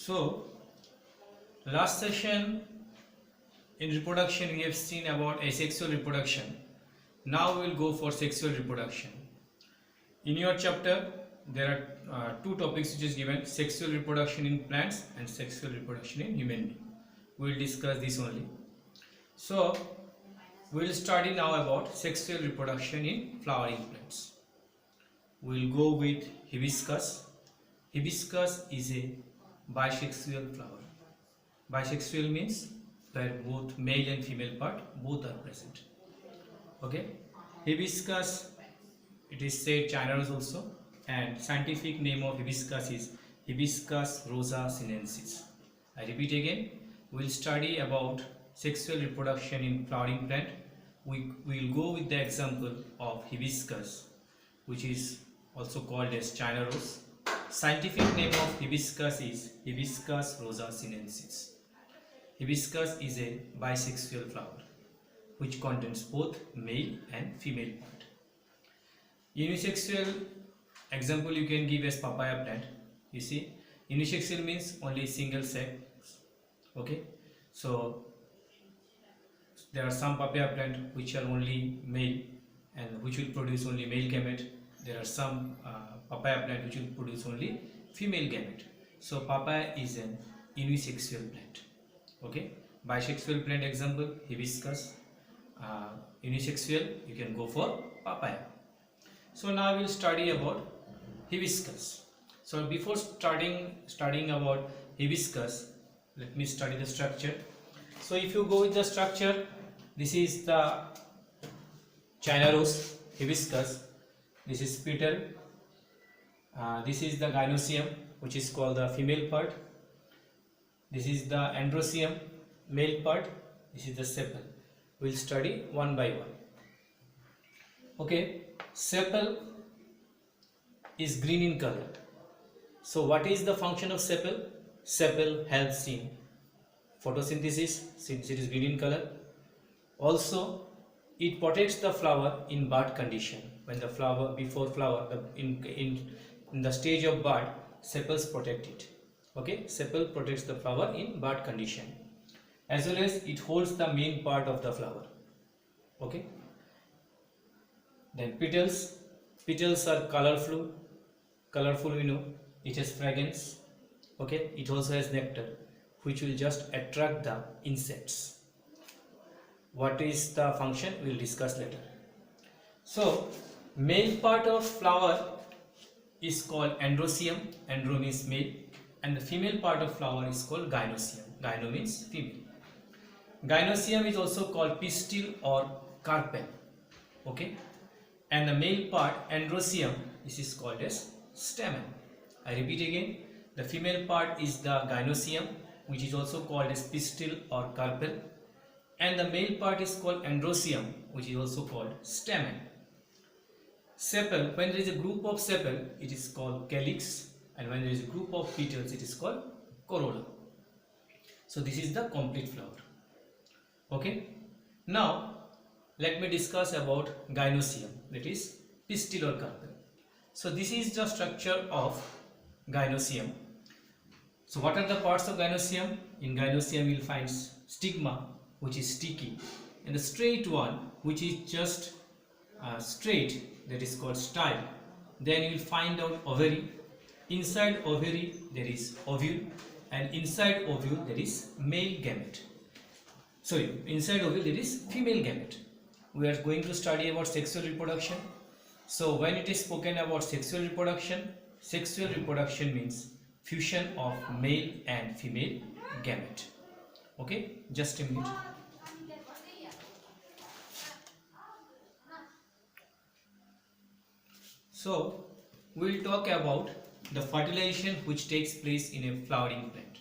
So, last session in reproduction we have seen about asexual reproduction. Now we will go for sexual reproduction. In your chapter there are two topics which is given: sexual reproduction in plants and sexual reproduction in human being. We will discuss this only. So, we will study now about sexual reproduction in flowering plants. We will go with hibiscus. Hibiscus is a bisexual flower. Bisexual means where both male and female part both are present. Okay, hibiscus, it is said China rose also, and scientific name of hibiscus is Hibiscus rosa sinensis. I repeat again, we will study about sexual reproduction in flowering plant. We will go with the example of hibiscus, which is also called as China rose. Scientific name of hibiscus is Hibiscus rosa sinensis. Hibiscus is a bisexual flower which contains both male and female part. Unisexual example you can give as papaya plant. You see, unisexual means only single sex. Okay, so there are some papaya plant which are only male and which will produce only male gamete. There are some papaya plant which will produce only female gamete. So papaya is an unisexual plant. Okay, bisexual plant example hibiscus. Unisexual you can go for papaya. So now we will study about hibiscus. So before studying about hibiscus, let me study the structure. So if you go with the structure, this is the China rose, hibiscus. This is petal. This is the Gynasium, which is called the female part. This is the Androecium, male part. This is the sepal. We will study one by one. Okay, sepal is green in color. So what is the function of sepal? Sepal helps in photosynthesis since it is green in color. Also, it protects the flower in bud condition. When the flower, before flower, in the stage of bud, sepals protect it. Okay, sepal protects the flower in bud condition, as well as it holds the main part of the flower. Okay. Then petals. Petals are colorful. Colorful, we know. It has fragrance. Okay. It also has nectar, which will just attract the insects. What is the function? We will discuss later. So, male part of flower is called Androecium. Andro means male. And the female part of flower is called Gynasium. Gyno means female. Gynasium is also called pistil or carpel. Okay. And the male part, Androecium, this is called as stamen. I repeat again, the female part is the Gynasium, which is also called as pistil or carpel. And the male part is called Androecium, which is also called stamen. Sepal, when there is a group of sepal, it is called calyx, and when there is a group of petals, it is called corolla. So this is the complete flower. Okay. Now let me discuss about Gynasium, that is pistil or carpel. So this is the structure of Gynasium. So what are the parts of Gynasium? In Gynasium you will find stigma, which is sticky, and the straight one, which is just straight, that is called style. Then you will find out ovary. Inside ovary there is ovule, and inside ovule there is male gamete. Sorry, inside ovule there is female gamete. We are going to study about sexual reproduction. So when it is spoken about sexual reproduction means fusion of male and female gamete. Okay, just a minute. So we will talk about the fertilization which takes place in a flowering plant.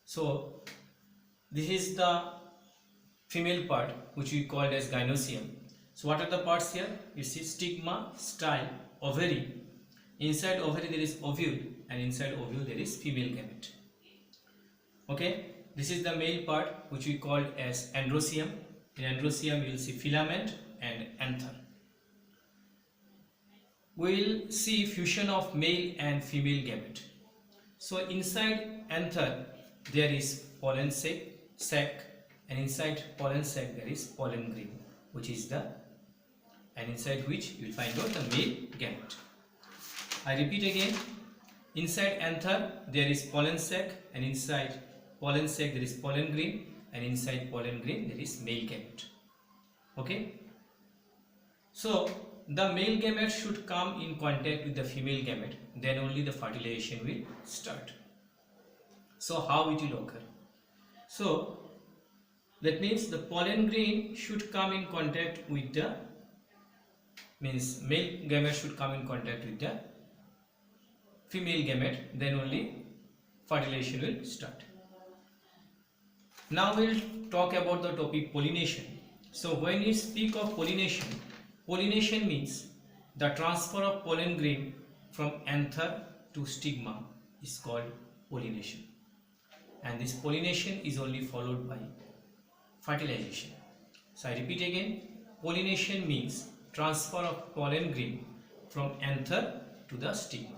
So this is the female part which we called as Gynasium. So what are the parts here? You see stigma, style, ovary. Inside ovary there is ovule, and inside ovule there is female gamete. Okay, this is the male part which we called as Androecium. In Androecium you will see filament and anther. We will see fusion of male and female gamete. So inside anther there is pollen sac, and inside pollen sac there is pollen grain, which is the, and inside which you will find out the male gamete. I repeat again, inside anther there is pollen sac, and inside pollen sac there is pollen grain, and inside pollen grain there is male gamete. Okay, so the male gamete should come in contact with the female gamete, then only the fertilization will start. So how it will occur? So that means the pollen grain should come in contact with the, means male gamete should come in contact with the female gamete, then only fertilization will start. Now we will talk about the topic pollination. So when we speak of pollination, pollination means the transfer of pollen grain from anther to stigma is called pollination, and this pollination is only followed by fertilization. So I repeat again, pollination means transfer of pollen grain from anther to the stigma,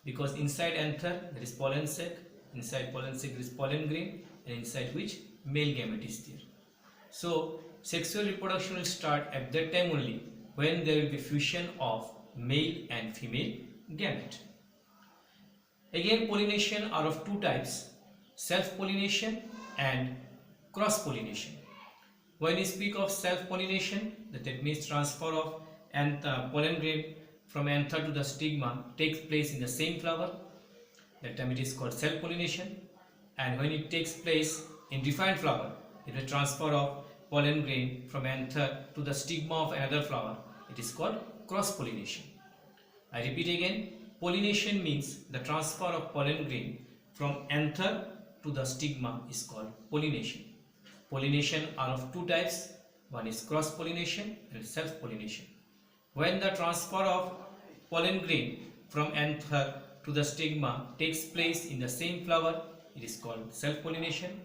because inside anther there is pollen sac, inside pollen sac there is pollen grain, and inside which male gamete is there. So sexual reproduction will start at that time only when there will be fusion of male and female gamete. Again, pollination are of two types, self-pollination and cross-pollination. When we speak of self-pollination, that means transfer of pollen grain from anther to the stigma takes place in the same flower, that time it is called self-pollination. And when it takes place in different flower, it will transfer of pollen grain from anther to the stigma of another flower, it is called cross-pollination. I repeat again, pollination means the transfer of pollen grain from anther to the stigma is called pollination. Pollination are of two types, one is cross-pollination and self-pollination. When the transfer of pollen grain from anther to the stigma takes place in the same flower, it is called self-pollination.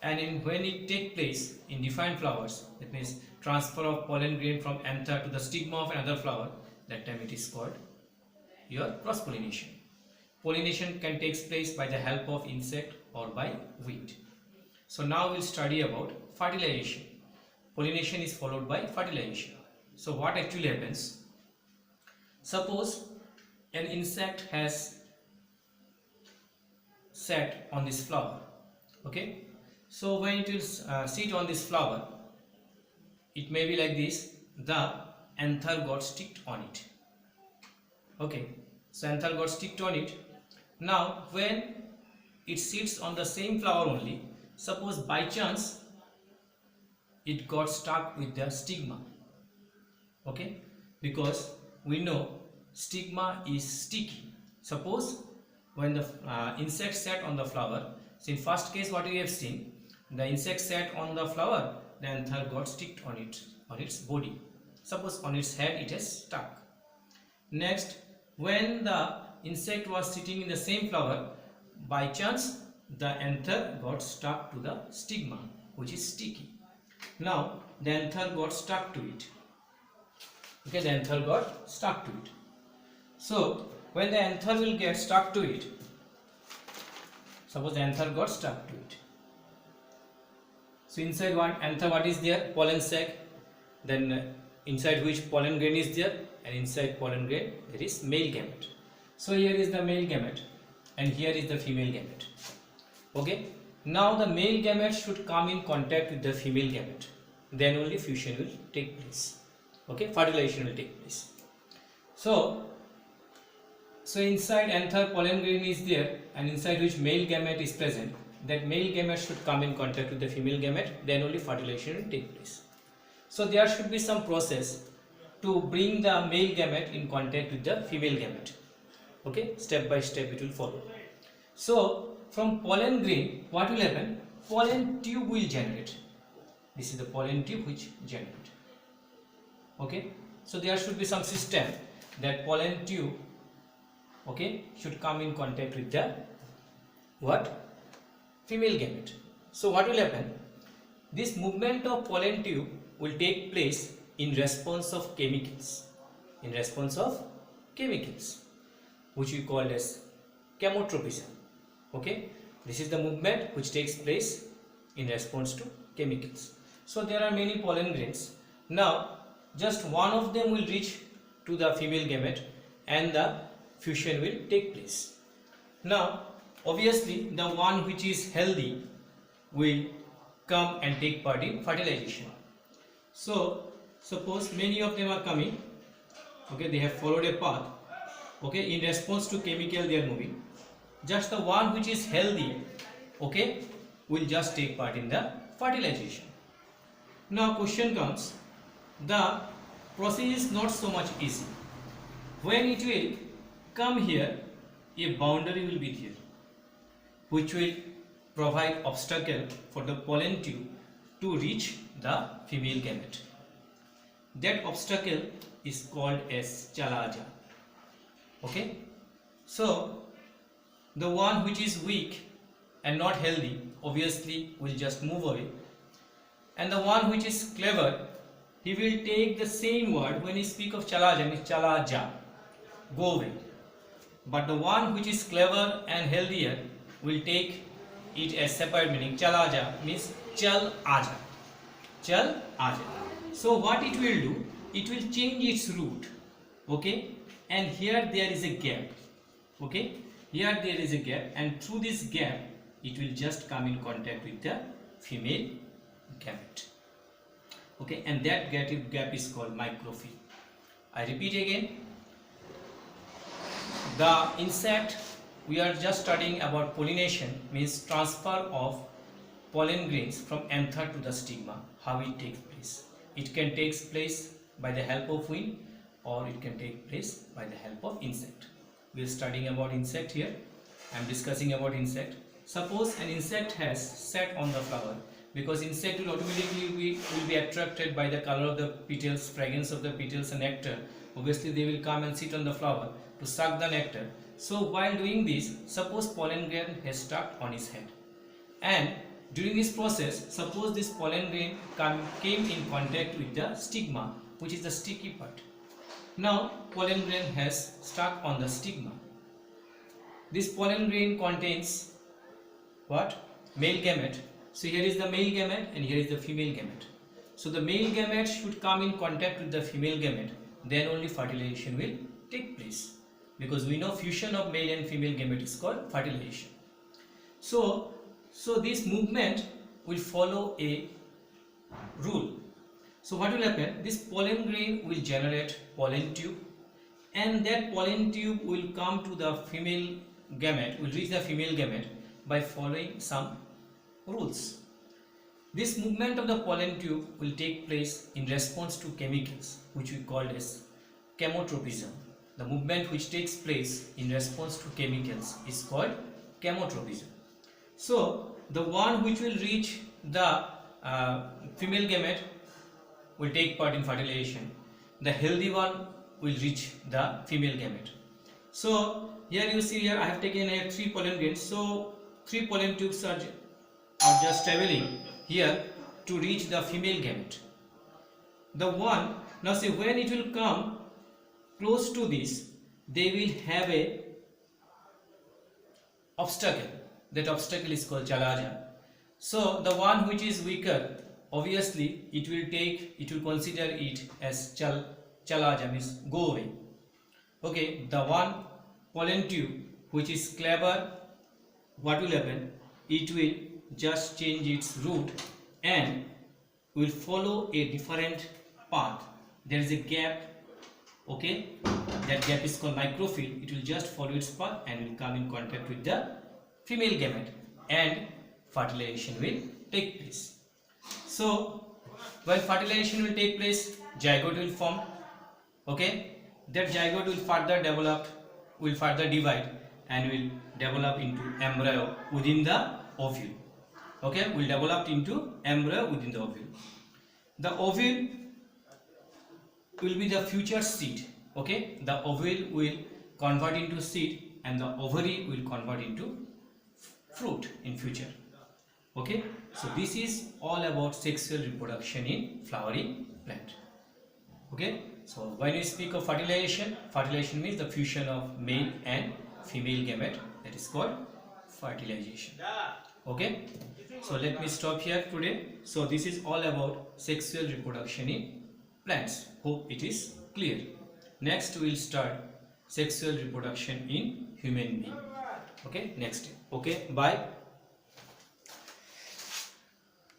And when it takes place in different flowers, that means transfer of pollen grain from anther to the stigma of another flower, that time it is called your cross-pollination. Pollination can take place by the help of insect or by wind. So now we will study about fertilization. Pollination is followed by fertilization. So what actually happens? Suppose an insect has sat on this flower. Okay. So when it will sit on this flower, it may be like this, the anther got sticked on it. Okay, so anther got sticked on it. Now when it sits on the same flower only, suppose by chance it got stuck with the stigma. Okay, because we know stigma is sticky. Suppose when the insect sat on the flower, so in first case what we have seen, the insect sat on the flower, the anther got sticked on it, on its body. Suppose on its head it has stuck. Next, when the insect was sitting in the same flower, by chance the anther got stuck to the stigma, which is sticky. Now the anther got stuck to it. Okay, the anther got stuck to it. So when the anther will get stuck to it, suppose the anther got stuck to it. So inside one anther, what is there? Pollen sac. Then inside which pollen grain is there, and inside pollen grain there is male gamete. So here is the male gamete and here is the female gamete. Okay. Now the male gamete should come in contact with the female gamete. Then only fusion will take place. Okay, fertilization will take place. So inside anther pollen grain is there, and inside which male gamete is present. That male gamete should come in contact with the female gamete, then only fertilization will take place. So there should be some process to bring the male gamete in contact with the female gamete. Okay, step by step it will follow. So from pollen grain, what will happen? Pollen tube will generate. This is the pollen tube which generate. Okay, so there should be some system that pollen tube, okay, should come in contact with the what? Female gamete. So what will happen? This movement of pollen tube will take place in response of chemicals. In response of chemicals, which we call as chemotropism. Okay, this is the movement which takes place in response to chemicals. So there are many pollen grains. Now just one of them will reach to the female gamete and the fusion will take place. Now obviously the one which is healthy will come and take part in fertilization. So suppose many of them are coming, okay, they have followed a path, okay, in response to chemical they are moving. Just the one which is healthy, okay, will just take part in the fertilization. Now question comes, the process is not so much easy. When it will come here, a boundary will be there which will provide obstacle for the pollen tube to reach the female gamete. That obstacle is called as chalaja. Okay, so the one which is weak and not healthy obviously will just move away, and the one which is clever, he will take the same word. When we speak of chalaja, means chalaja, go away. But the one which is clever and healthier will take it as separate meaning. Chalaja means chal aja, chal aja. So what it will do, it will change its route, okay, and here there is a gap, okay, here there is a gap, and through this gap it will just come in contact with the female gamete, okay, and that gap is called microphyll. I repeat again, the insect, we are just studying about pollination, means transfer of pollen grains from anther to the stigma, how it takes place. It can take place by the help of wind, or it can take place by the help of insect. We are studying about insect here. I am discussing about insect. Suppose an insect has sat on the flower, because insect will automatically be attracted by the color of the petals, fragrance of the petals and nectar. Obviously they will come and sit on the flower to suck the nectar. So while doing this, suppose pollen grain has stuck on his head, and during this process, suppose this pollen grain came in contact with the stigma, which is the sticky part. Now pollen grain has stuck on the stigma. This pollen grain contains what? Male gamete. So here is the male gamete and here is the female gamete. So the male gamete should come in contact with the female gamete, then only fertilization will take place, because we know fusion of male and female gamete is called fertilization. So this movement will follow a rule. So what will happen? This pollen grain will generate pollen tube, and that pollen tube will come to the female gamete, will reach the female gamete by following some rules. This movement of the pollen tube will take place in response to chemicals, which we call as chemotropism. The movement which takes place in response to chemicals is called chemotropism. So the one which will reach the female gamete will take part in fertilization. The healthy one will reach the female gamete. So here you see, here I have taken here 3 pollen grains. So 3 pollen tubes are just traveling here to reach the female gamete. The one, now see, when it will come close to this, they will have a obstacle. That obstacle is called chalaja. So the one which is weaker, obviously it will consider it as chalaja, means go away. Okay, the one pollen tube which is clever, what will happen? It will just change its route and will follow a different path. There is a gap, okay, that gap is called microphyll. It will just follow its path and will come in contact with the female gamete, and fertilization will take place. So when fertilization will take place, zygote will form, okay, that zygote will further develop, will further divide and will develop into embryo within the ovule, okay, will develop into embryo within the ovule. The ovule will be the future seed, okay, the ovule will convert into seed and the ovary will convert into fruit in future, okay. So this is all about sexual reproduction in flowering plant, okay. So when we speak of fertilization, fertilization means the fusion of male and female gamete, that is called fertilization. Okay, so let me stop here today. So this is all about sexual reproduction in plants. Hope it is clear. Next we will start sexual reproduction in human being. Okay, next. Okay, bye.